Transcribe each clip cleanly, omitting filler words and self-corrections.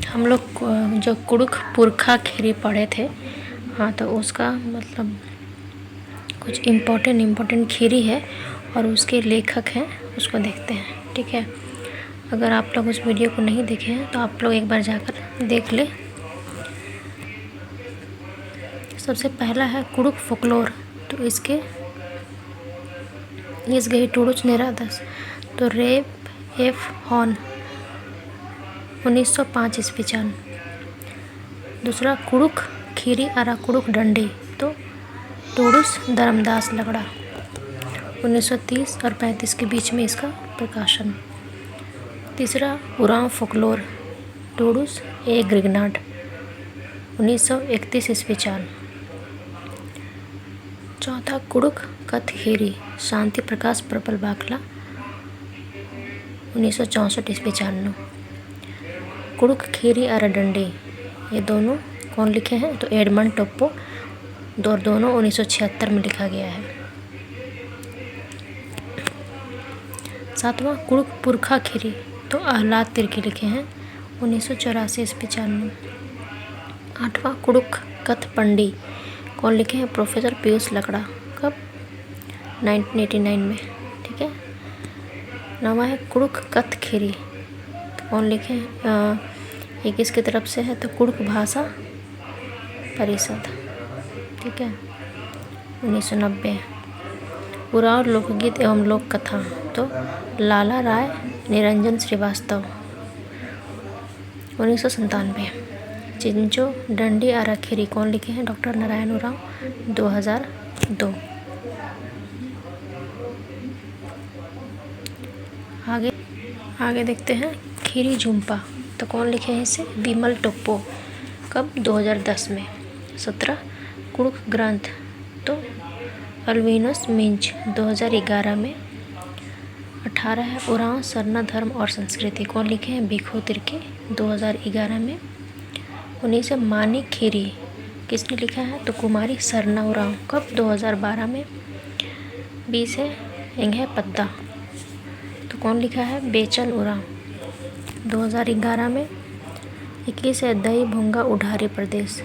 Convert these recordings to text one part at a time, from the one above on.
हम लोग जो कुड़ुख पुरखा खीरी पढ़े थे, हाँ, तो उसका मतलब कुछ इम्पोर्टेंट खीरी है और उसके लेखक हैं, उसको देखते हैं। ठीक है, अगर आप लोग उस वीडियो को नहीं देखे हैं तो आप लोग एक बार जाकर देख ले। सबसे पहला है कुड़ुख फोकलोर, तो इसके गई टुडुच नेरादस, तो रेप एफ हॉर्न 1905 ईस्वी चान। दूसरा कुड़ुख खीरी आरा कुड़ुख डंडी, तो टुडुस धर्मदास लगड़ा 1930 और 35 के बीच में इसका प्रकाशन। तीसरा उरांव फोकलोर, टुडुस ए ग्रिगनाड 1931 ईस्वी चान। चौथा कुड़ुख कथ खीरी, शांति प्रकाश पर्पल बाखला 1964 ईस्वी चान। कुड़ुख खीरी आरा डंडी, ये दोनों कौन लिखे हैं, तो एडमंड टोप्पो, दोनों 1976 में लिखा गया है। सातवां कुड़ुख पुरखा खीरी, तो आह्लाद तिर्की लिखे हैं 1984 ईस्वी चान। आठवां कुड़ुख कथ पंडी, कौन लिखे हैं, प्रोफेसर पीयूष लकड़ा, कब, 1989 में। ठीक है। नवा है कुड़ुख कथ खीरी, तो कौन लिखे हैं, ये किसकी तरफ से है, तो कुड़ुख भाषा परिषद। ठीक है, 1990। उरांव लोकगीत एवं लोक कथा, तो लाला राय निरंजन श्रीवास्तव 1997। चिंचो डंडी आरा खीरी, कौन लिखे हैं, डॉक्टर नारायण उरांव 2002। आगे देखते हैं खीरी झुम्पा, तो कौन लिखे हैं इसे, विमल टोप्पो, कब, 2010 में। 17 कुड़ुख ग्रंथ, तो अल्विनोस मिंच 2011 में। 18 है उरांव सरना धर्म और संस्कृति, कौन लिखे हैं, भिखो तिर्की 2011 में। 19 है मानिक खीरी, किसने लिखा है, तो कुमारी सरना उरांव, कब, 2012 में। 20 है एंगे पद्दा, तो कौन लिखा है, बेचन उरांव 2011 में। 21 है दई भुंगा उढ़ारी प्रदेश,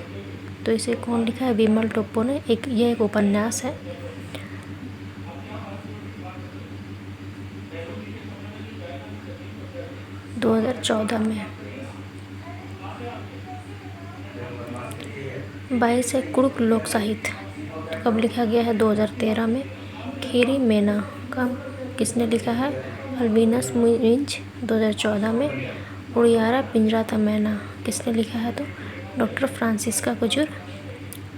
तो इसे कौन लिखा है, विमल टोप्पो ने। यह एक उपन्यास है। 2014 में। 22 है कुड़ुख लोक साहित्य, तो कब लिखा गया है, 2013 में। खीरी मेना, कब, किसने लिखा है, अल्विनस मिंच 2014 में। उड़ियारा पिंजरा था मैना, किसने लिखा है, तो डॉक्टर फ्रांसिस्का कुजूर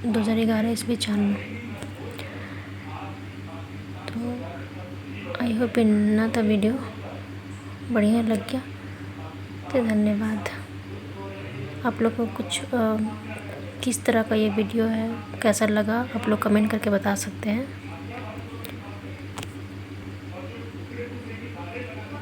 2011 ईस्वी चान। तो आई होप इतना था वीडियो बढ़िया लग गया, तो धन्यवाद। आप लोग को कुछ किस तरह का ये वीडियो है, कैसा लगा, आप लोग कमेंट करके बता सकते हैं।